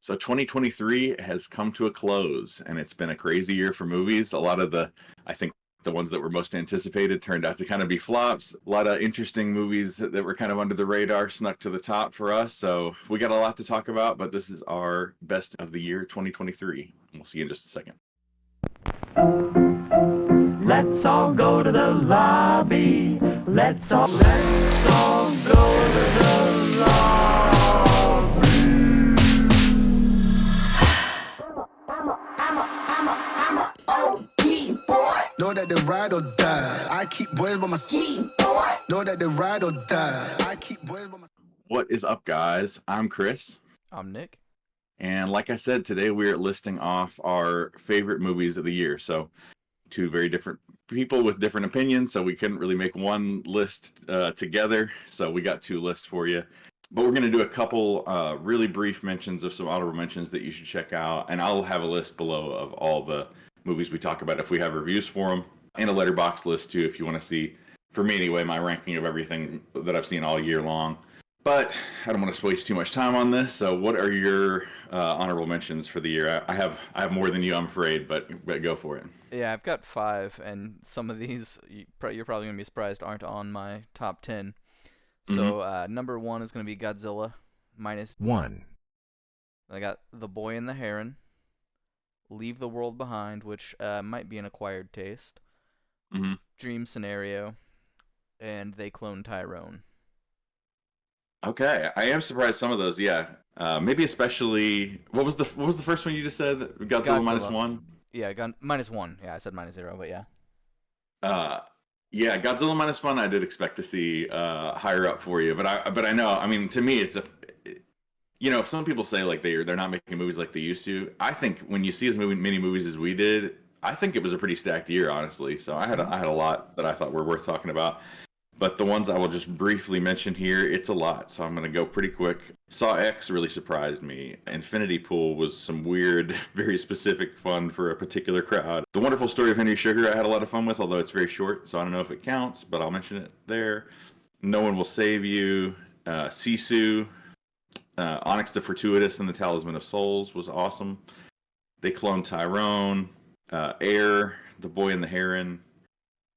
So 2023 has come to a close, and it's been a crazy year for movies. A lot of I think, the ones that were most anticipated turned out to kind of be flops. A lot of interesting movies that were kind of under the radar snuck to the top for us. So we got a lot to talk about, but this is our best of the year 2023. We'll see you in just a second. Let's all go to the lobby. Let's all go to the lobby. I'm a OG boy. Know that they ride or die. I keep boys by my side. Boy. Know that they ride or die. I keep boys by my. What is up, guys? I'm Chris. I'm Nick. And like I said, today we're listing off our favorite movies of the year. So, two very different people with different opinions, so we couldn't really make one list together. So we got two lists for you. But we're going to do a couple really brief mentions of some honorable mentions that you should check out. And I'll have a list below of all the movies we talk about if we have reviews for them. And a letterbox list, too, if you want to see, for me anyway, my ranking of everything that I've seen all year long. But I don't want to waste too much time on this. So what are your honorable mentions for the year? I have more than you, I'm afraid, but go for it. Yeah, I've got 5, and some of these you're probably gonna be surprised aren't on my top 10. So number 1 is gonna be Godzilla minus 1. I got The Boy and the Heron, Leave the World Behind, which might be an acquired taste, Mm-hmm. Dream Scenario, and They Clone Tyrone. Okay, I am surprised some of those. Yeah, maybe especially what was the first one you just said? Godzilla minus one. Yeah, minus 1. Yeah, I said minus 0, but yeah. Yeah, Godzilla minus one. I did expect to see higher up for you, but I know. I mean, to me, it's if some people say like they're not making movies like they used to. I think when you see as many movies as we did, I think it was a pretty stacked year, honestly. So I had a lot that I thought were worth talking about. But the ones I will just briefly mention here, it's a lot, so I'm going to go pretty quick. Saw X really surprised me. Infinity Pool was some weird, very specific fun for a particular crowd. The Wonderful Story of Henry Sugar I had a lot of fun with, although it's very short, so I don't know if it counts, but I'll mention it there. No One Will Save You. Sisu. Onyx the Fortuitous and the Talisman of Souls was awesome. They Cloned Tyrone. Air, The Boy and the Heron.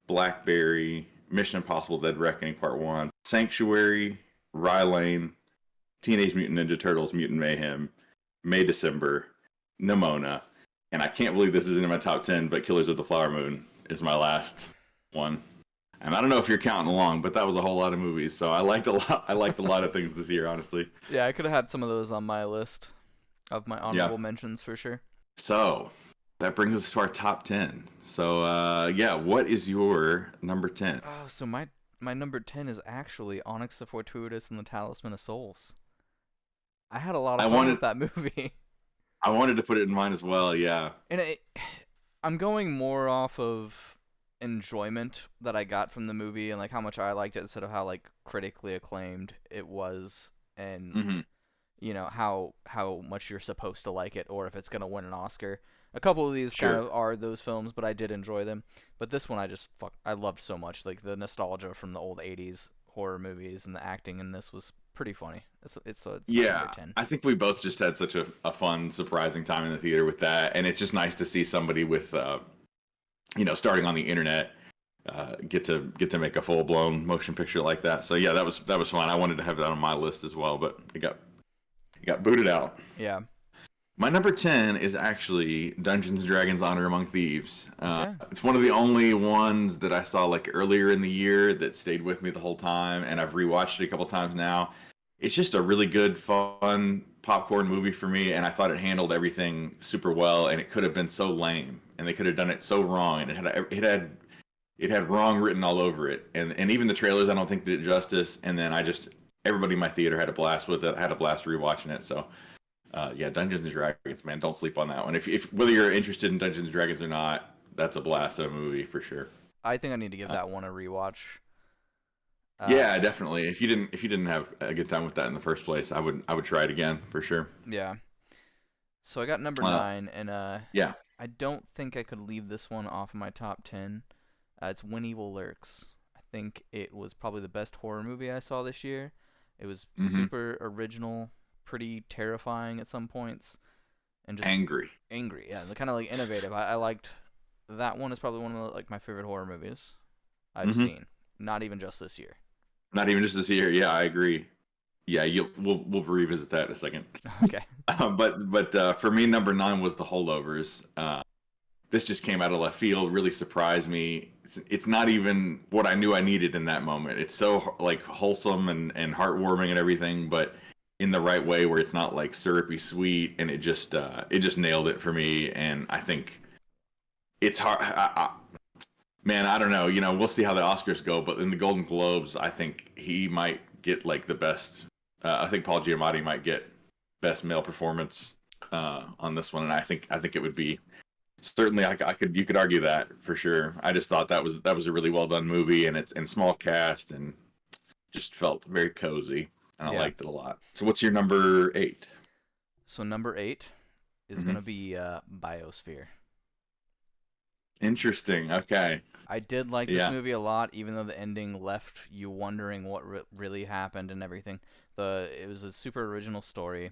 Blackberry. Mission Impossible Dead Reckoning Part 1, Sanctuary, Rye Lane, Teenage Mutant Ninja Turtles Mutant Mayhem, May December, Nimona, and I can't believe this isn't in my top 10, but Killers of the Flower Moon is my last one. And I don't know if you're counting along, but that was a whole lot of movies, so I liked a lot of things this year, honestly. Yeah, I could have had some of those on my list of my honorable mentions for sure. So, that brings us to our top 10. So, what is your number 10? Oh, so my number 10 is actually Onyx the Fortuitous and the Talisman of Souls. I had a lot of fun with that movie. I wanted to put it in mine as well, yeah. And I'm going more off of enjoyment that I got from the movie and like how much I liked it instead of how like critically acclaimed it was and how much you're supposed to like it or if it's going to win an Oscar. A couple of these kind of are those films, but I did enjoy them. But this one I loved so much. Like the nostalgia from the old 80s horror movies and the acting in this was pretty funny. It's number 10. I think we both just had such a fun, surprising time in the theater with that. And it's just nice to see somebody with, starting on the internet, get to make a full-blown motion picture like that. So yeah, that was fun. I wanted to have that on my list as well, but it got booted out. Yeah. My number 10 is actually Dungeons & Dragons Honor Among Thieves. It's one of the only ones that I saw like earlier in the year that stayed with me the whole time, and I've rewatched it a couple times now. It's just a really good, fun popcorn movie for me, and I thought it handled everything super well, and it could have been so lame, and they could have done it so wrong, and it had wrong written all over it, and even the trailers I don't think did it justice, and then everybody in my theater had a blast with it. I had a blast rewatching it, so... Dungeons and Dragons, man, don't sleep on that one. If whether you're interested in Dungeons and Dragons or not, that's a blast of a movie for sure. I think I need to give that one a rewatch. Yeah, definitely. If you didn't have a good time with that in the first place, I would try it again for sure. Yeah. So I got number 9, and yeah, I don't think I could leave this one off of my top 10. It's When Evil Lurks. I think it was probably the best horror movie I saw this year. It was super original, pretty terrifying at some points, and just Angry. Yeah, and kind of like innovative. I liked that one. Is probably one of like my favorite horror movies I've seen. Not even just this year. Not even just this year. Yeah, I agree. Yeah, we'll revisit that in a second. Okay. But for me, number 9 was The Holdovers. This just came out of left field, really surprised me. It's not even what I knew I needed in that moment. It's so like wholesome and heartwarming and everything, but in the right way where it's not like syrupy sweet, and it just nailed it for me. And I think it's hard. Man, I don't know. We'll see how the Oscars go, but in the Golden Globes, I think he might get like the best. I think Paul Giamatti might get best male performance on this one, and I think it would be. Certainly, you could argue that for sure. I just thought that was a really well done movie, and it's in small cast and just felt very cozy, and I liked it a lot. So, what's your number 8? So number 8 is gonna be Biosphere. Interesting. Okay. I did like this movie a lot, even though the ending left you wondering what really happened and everything. It was a super original story.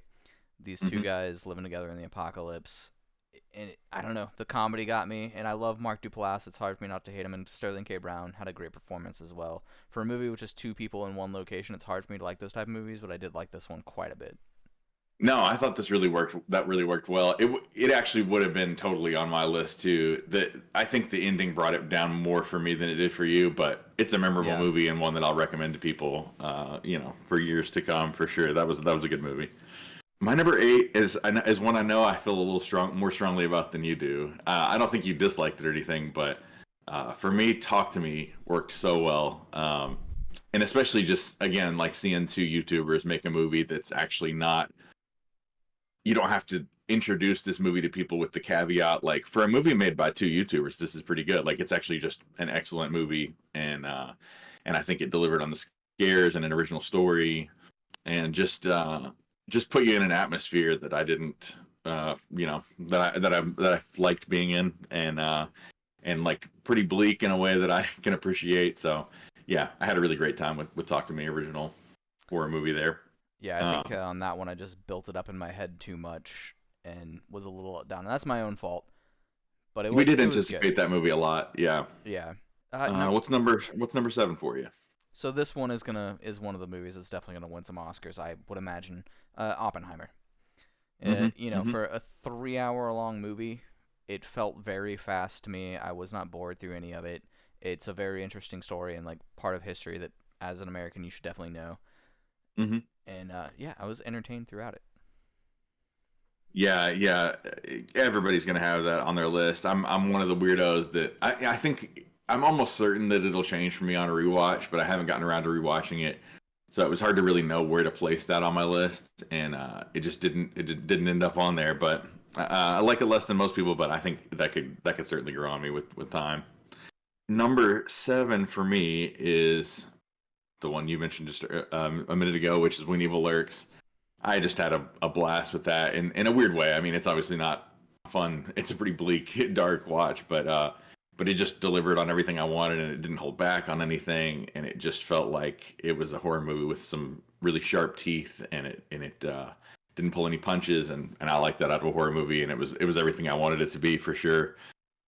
These two guys living together in the apocalypse. And I don't know, the comedy got me, and I love Mark Duplass. It's hard for me not to hate him, and Sterling K. Brown had a great performance as well. For a movie which is 2 people in one location, it's hard for me to like those type of movies, but I did like this one quite a bit. No, I thought this really worked. That really worked well. It actually would have been totally on my list too. I think the ending brought it down more for me than it did for you, but it's a memorable movie and one that I'll recommend to people, for years to come for sure. That was a good movie. My number 8 is one I know I feel a little more strongly about than you do. I don't think you disliked it or anything, but for me, Talk to Me worked so well. And especially just, again, like seeing 2 YouTubers make a movie that's actually not... You don't have to introduce this movie to people with the caveat, like, for a movie made by 2 YouTubers, this is pretty good. Like, it's actually just an excellent movie, and I think it delivered on the scares and an original story, and just put you in an atmosphere that I didn't, that I liked being in, and like pretty bleak in a way that I can appreciate. So, yeah, I had a really great time with Talk to Me, original horror movie there. Yeah, I think on that one I just built it up in my head too much and was a little down. And that's my own fault. But we did anticipate that movie a lot. Yeah. Yeah. What's number 7 for you? So this one is one of the movies that's definitely gonna win some Oscars, I would imagine. Oppenheimer. For a 3-hour-long movie, it felt very fast to me. I was not bored through any of it. It's a very interesting story and like part of history that, as an American, you should definitely know. Mm-hmm. And I was entertained throughout it. Yeah. Everybody's gonna have that on their list. I'm one of the weirdos that I think I'm almost certain that it'll change for me on a rewatch, but I haven't gotten around to rewatching it, so it was hard to really know where to place that on my list, and it just didn't end up on there. But I like it less than most people, but I think that could certainly grow on me with time. Number 7 for me is the one you mentioned just a minute ago, which is When Evil Lurks. I just had a blast with that in a weird way. I mean, it's obviously not fun. It's a pretty bleak, dark watch, but it just delivered on everything I wanted, and it didn't hold back on anything, and it just felt like it was a horror movie with some really sharp teeth, and it didn't pull any punches, and I like that out of a horror movie, and it was everything I wanted it to be for sure.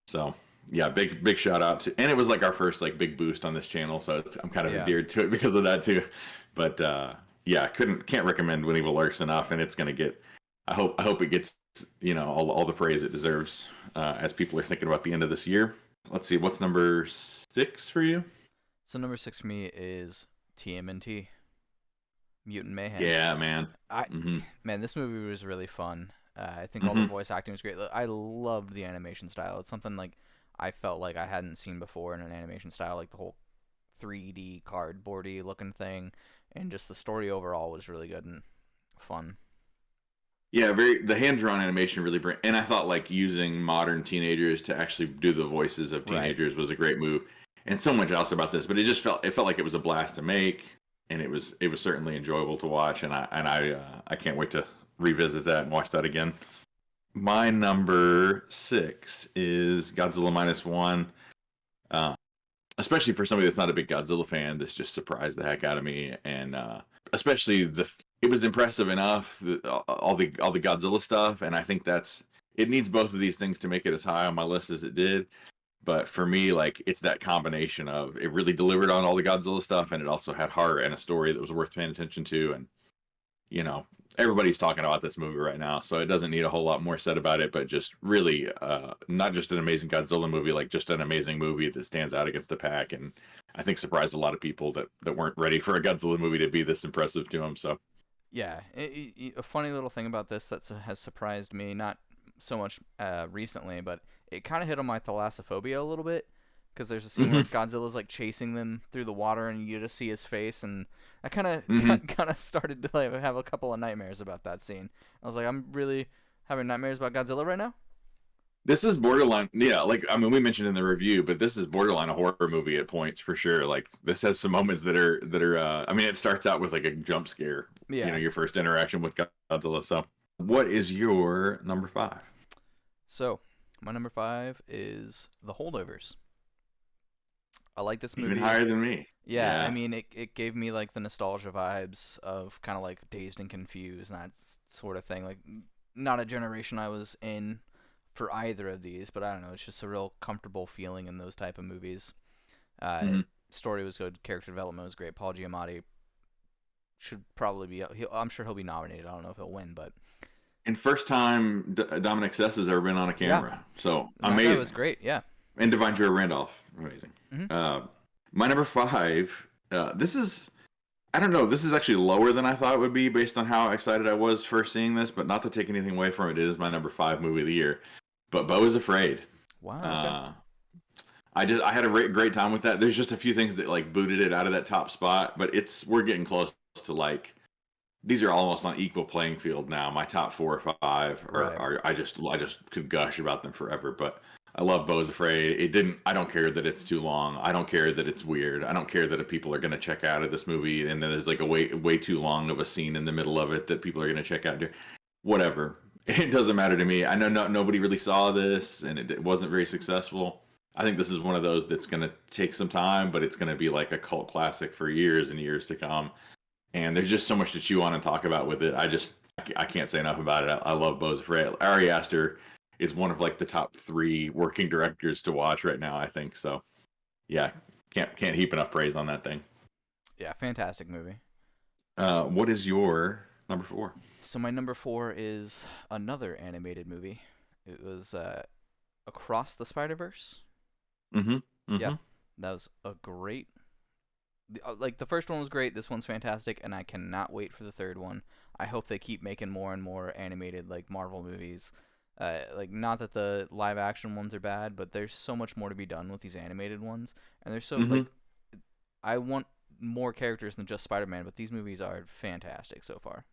So yeah, big shout out to, and it was like our first like big boost on this channel, so I'm kind of endeared to it because of that too. But can't recommend When Evil Lurks enough, and it's gonna get. I hope it gets all the praise it deserves as people are thinking about the end of this year. Let's see, what's number 6 for you? So number 6 for me is TMNT, Mutant Mayhem. Yeah, man. Man, this movie was really fun. I think all the voice acting was great. I loved the animation style. It's something like I felt like I hadn't seen before in an animation style, like the whole 3D cardboardy looking thing, and just the story overall was really good and fun. Yeah, the hand-drawn animation really and I thought like using modern teenagers to actually do the voices of teenagers was a great move, and so much else about this. But it felt like it was a blast to make, and it was certainly enjoyable to watch, and I can't wait to revisit that and watch that again. My number 6 is Godzilla -1. Especially for somebody that's not a big Godzilla fan, this just surprised the heck out of me, and especially it was impressive enough, all the Godzilla stuff, and I think it needs both of these things to make it as high on my list as it did. But for me, like, it's that combination of it really delivered on all the Godzilla stuff, and it also had heart and a story that was worth paying attention to. And everybody's talking about this movie right now, so it doesn't need a whole lot more said about it. But just really, not just an amazing Godzilla movie, like just an amazing movie that stands out against the pack, and I think surprised a lot of people that weren't ready for a Godzilla movie to be this impressive to them. So. Yeah, a funny little thing about this that has surprised me, not so much recently, but it kind of hit on my thalassophobia a little bit, because there's a scene where Godzilla's like chasing them through the water, and you just see his face, and I kind of started to like have a couple of nightmares about that scene. I was like, I'm really having nightmares about Godzilla right now. This is borderline, yeah. Like, I mean, we mentioned in the review, but this is borderline a horror movie at points for sure. Like, this has some moments that are. I mean, it starts out with like a jump scare. Yeah. Your first interaction with Godzilla. So, what is your number 5? So, my number 5 is The Holdovers. I like this movie. Even higher than me. Yeah, I mean, it gave me like the nostalgia vibes of kind of like Dazed and Confused and that sort of thing. Like, not a generation I was in for either of these, but I don't know, it's just a real comfortable feeling in those type of movies. Story was good, character development was great. Paul Giamatti should probably be, I'm sure he'll be nominated. I don't know if he'll win, but. And first time Dominic Sess has ever been on a camera, so amazing. That was great, yeah. And Divine Joy Randolph, amazing. My number 5, this is, I don't know, this is actually lower than I thought it would be based on how excited I was first seeing this, but not to take anything away from it, it is my number 5 movie of the year. But Beau is Afraid. Wow. Okay. I had a great time with that. There's just a few things that like booted it out of that top spot, but we're getting close to like, these are almost on equal playing field now. My top 4 or 5 are I just could gush about them forever. But I love Beau is Afraid. I don't care that it's too long. I don't care that it's weird. I don't care that people are going to check out of this movie and then there's like a way too long of a scene in the middle of it that people are going to check out. Whatever. It doesn't matter to me. I know nobody really saw this, and it wasn't very successful. I think this is one of those that's going to take some time, but it's going to be like a cult classic for years and years to come. And there's just so much to chew on and talk about with it. I can't say enough about it. I love Beau is Afraid. Ari Aster is one of like the top 3 working directors to watch right now, I think. So, yeah, can't heap enough praise on that thing. Yeah, fantastic movie. What is your number 4? So my number 4 is another animated movie. It was Across the Spider-Verse. Yeah, that was a great. Like, the first one was great. This one's fantastic, and I cannot wait for the third one. I hope they keep making more and more animated like Marvel movies. Like, not that the live action ones are bad, but there's so much more to be done with these animated ones, and there's so like, I want more characters than just Spider-Man, but these movies are fantastic so far.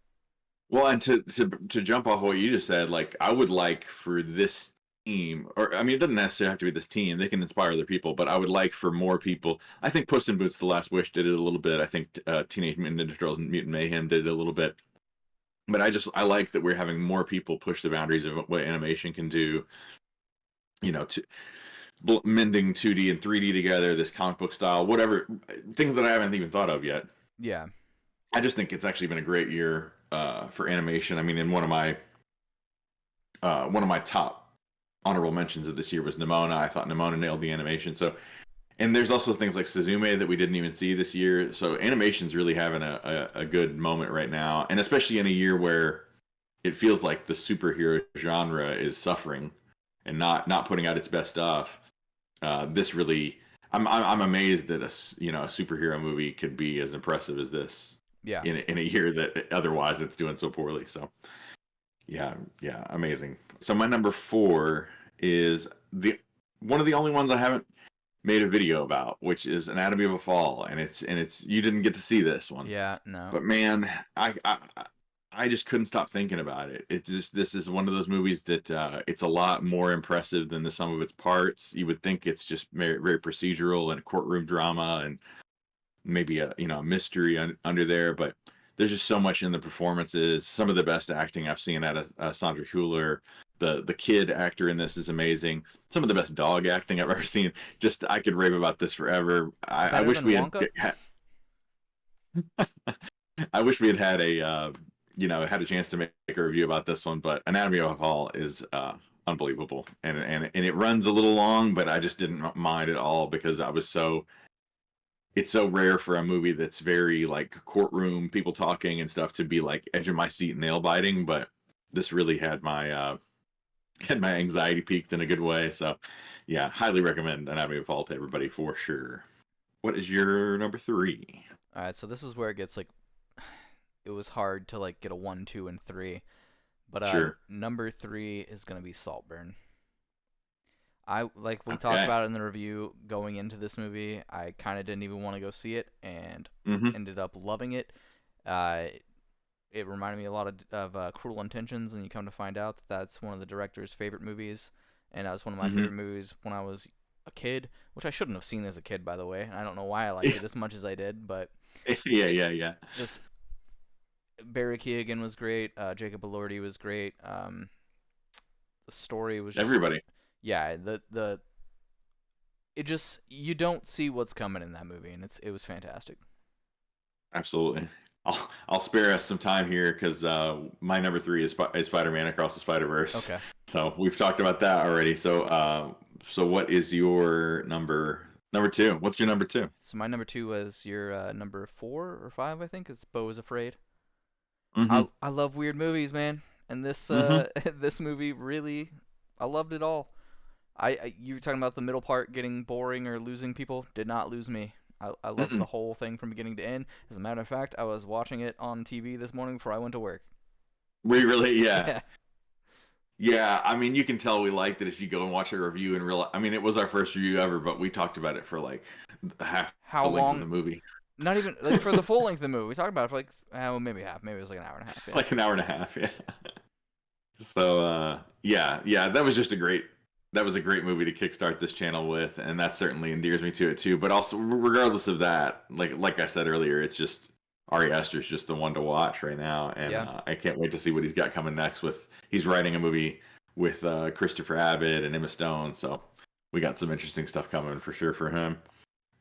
Well, and to jump off what you just said, like, I would like for this team, or I mean, it doesn't necessarily have to be this team. They can inspire other people, but I would like for more people. I think Puss in Boots: The Last Wish did it a little bit. I think Teenage Mutant Ninja Turtles and Mutant Mayhem did it a little bit. But I like that we're having more people push the boundaries of what animation can do. Mending 2D and 3D together, this comic book style, whatever, things that I haven't even thought of yet. Yeah. I just think it's actually been a great year for animation. I mean, in one of my top honorable mentions of this year was Nimona. I thought Nimona nailed the animation. So, and there's also things like Suzume that we didn't even see this year. So animation's really having a good moment right now, and especially in a year where it feels like the superhero genre is suffering and not putting out its best stuff. This really, I'm amazed that a superhero movie could be as impressive as this. Yeah. In a year that otherwise it's doing so poorly. So yeah, amazing. So my number 4 is one of the only ones I haven't made a video about, which is Anatomy of a Fall, and it's you didn't get to see this one. Yeah, no. But man, I just couldn't stop thinking about it. This is one of those movies that it's a lot more impressive than the sum of its parts. You would think it's just very, very procedural and a courtroom drama and maybe a mystery under there, but there's just so much in the performances. Some of the best acting I've seen out of Sandra Hüller. The kid actor in this is amazing. Some of the best dog acting I've ever seen. Just, I could rave about this forever. I wish we had. I wish we had a had a chance to make a review about this one, but Anatomy of a Fall is unbelievable, and it runs a little long, but I just didn't mind at all because it's so rare for a movie that's very like courtroom people talking and stuff to be like edge of my seat nail biting, but this really had my anxiety peaked in a good way. So yeah, highly recommend Anatomy of a Fall to everybody for sure. What is your number 3? All right, so this is where it gets like it was hard to like get a 1, 2, and 3, but Sure. number 3 is gonna be Saltburn. I like we talked Okay. about it in the review going into this movie. I kind of didn't even want to go see it, and Mm-hmm. ended up loving it. Uh, it reminded me a lot of Cruel Intentions, and you come to find out that that's one of the director's favorite movies, and that was one of my Mm-hmm. favorite movies when I was a kid, which I shouldn't have seen as a kid, by the way. I don't know why I liked it as much as I did, but Yeah. just Barry Keoghan was great. Jacob Elordi was great. The story was just Everybody. yeah. The it just you don't see what's coming in that movie, and it was fantastic. Absolutely. I'll spare us some time here because my number 3 is Spider-Man Across the Spider-Verse. Okay. So we've talked about that already. So what is your number 2? What's your number 2? So my number 2 was your number 4 or 5, I think. It's Beau is Afraid. Mm-hmm. I love weird movies, man, and this Mm-hmm. this movie really, I loved it all. You were talking about the middle part getting boring or losing people. Did not lose me. I loved the Mm-mm. whole thing from beginning to end. As a matter of fact, I was watching it on TV this morning before I went to work. We really, yeah. Yeah. Yeah, I mean, you can tell we liked it if you go and watch a review and realize. I mean, it was our first review ever, but we talked about it for like half How the length of long? the movie, Not even like for the full length of the movie. We talked about it for like maybe half. Maybe it was like an hour and a half. Yeah. like an hour and a half. Yeah. So yeah, that was a great movie to kickstart this channel with, and that certainly endears me to it too. But also, regardless of that, like I said earlier, it's just Ari Aster's just the one to watch right now, and Yeah. I can't wait to see what he's got coming next. He's writing a movie with Christopher Abbott and Emma Stone, so we got some interesting stuff coming for sure for him.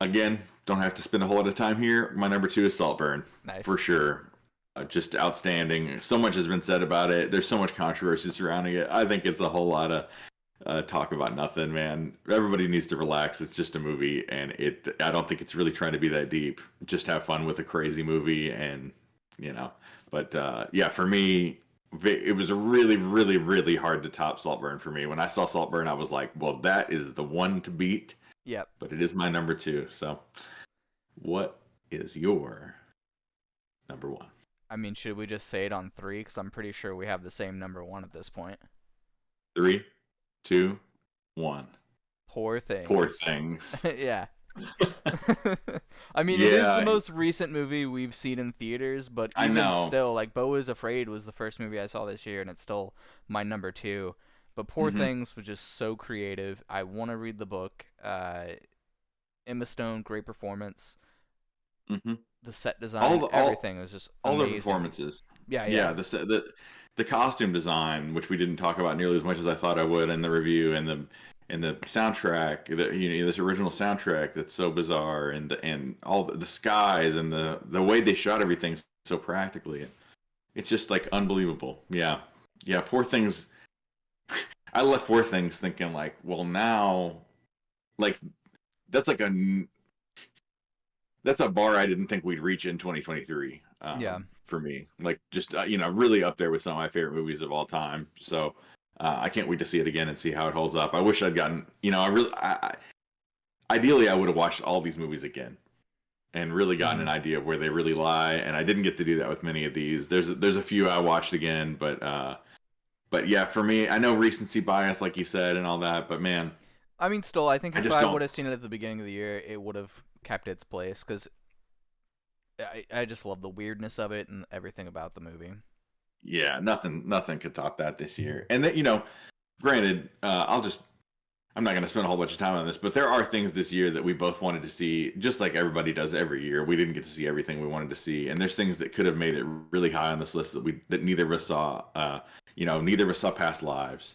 Again, don't have to spend a whole lot of time here. My number 2 is Saltburn Nice. for sure. Just outstanding. So much has been said about it. There's so much controversy surrounding it. I think it's a whole lot of talk about nothing, man. Everybody needs to relax. It's just a movie, and I don't think it's really trying to be that deep. Just have fun with a crazy movie, and you know. But yeah, for me, it was really, really, really hard to top Saltburn for me. When I saw Saltburn, I was like, well, that is the one to beat. Yep. But it is my number 2. So, what is your number 1? I mean, should we just say it on 3? Because I'm pretty sure we have the same number 1 at this point. 3, 2, 1. Poor Things. Poor Things. Yeah. I mean, it is Yeah. the most recent movie we've seen in theaters, but I even know. still, like, Beau is Afraid was the first movie I saw this year, and it's still my number 2. But Poor Mhm. Things was just so creative. I want to read the book. Emma Stone, great performance. Mhm. The set All design, the everything was just all the amazing. performances. Yeah, Yeah, yeah. the costume design, which we didn't talk about nearly as much as I thought I would in the review, and the soundtrack, this original soundtrack that's so bizarre, and all the skies and the way they shot everything so practically. It's just like unbelievable. Yeah. Yeah, Poor Things. I left Poor Things thinking like, well, now like that's like that's a bar I didn't think we'd reach in 2023. Yeah. For me, like just really up there with some of my favorite movies of all time. So I can't wait to see it again and see how it holds up. I wish I'd gotten, ideally I would have watched all these movies again and really gotten an idea of where they really lie. And I didn't get to do that with many of these. There's a few I watched again, but yeah, for me, I know recency bias, like you said, and all that. But man, I mean, still, I think I if just I don't. would have seen it at the beginning of the year, it would have kept its place, because I just love the weirdness of it and everything about the movie. Yeah, nothing could top that this year. And that, granted, I'm not going to spend a whole bunch of time on this, but there are things this year that we both wanted to see, just like everybody does every year. We didn't get to see everything we wanted to see, and there's things that could have made it really high on this list that neither of us saw. Neither of us saw Past Lives.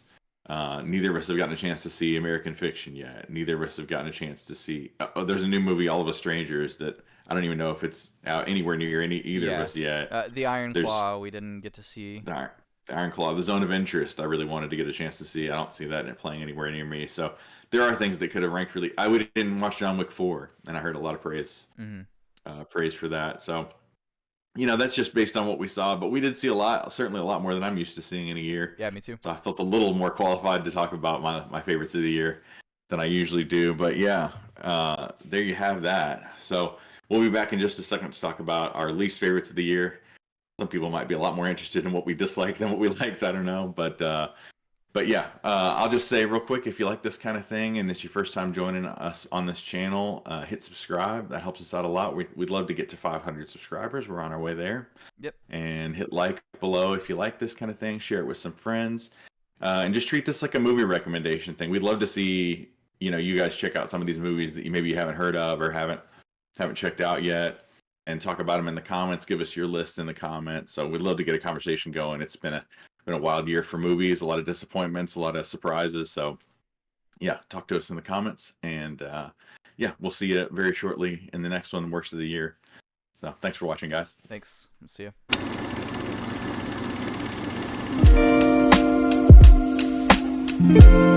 Neither of us have gotten a chance to see American Fiction yet. Neither of us have gotten a chance to see. There's a new movie, All of Us Strangers, that I don't even know if it's out anywhere near either of us yet. The Iron Claw we didn't get to see. The Iron Claw, The Zone of Interest, I really wanted to get a chance to see. I don't see that playing anywhere near me. So there are things that could have ranked really. I didn't watch John Wick 4, and I heard a lot of praise for that. So, that's just based on what we saw. But we did see certainly a lot more than I'm used to seeing in a year. Yeah, me too. So I felt a little more qualified to talk about my favorites of the year than I usually do. But yeah, there you have that. So we'll be back in just a second to talk about our least favorites of the year. Some people might be a lot more interested in what we disliked than what we liked. I don't know. But yeah, I'll just say real quick, if you like this kind of thing and it's your first time joining us on this channel, hit subscribe. That helps us out a lot. We'd love to get to 500 subscribers. We're on our way there. Yep. And hit like below if you like this kind of thing. Share it with some friends. And just treat this like a movie recommendation thing. We'd love to see, you guys check out some of these movies that you haven't heard of or haven't checked out yet, and talk about them in the comments. Give us your list in the comments. So we'd love to get a conversation going. It's been a wild year for movies, a lot of disappointments, a lot of surprises. So yeah, talk to us in the comments, and yeah, we'll see you very shortly in the next one, worst of the year. So thanks for watching, guys. Thanks. See ya.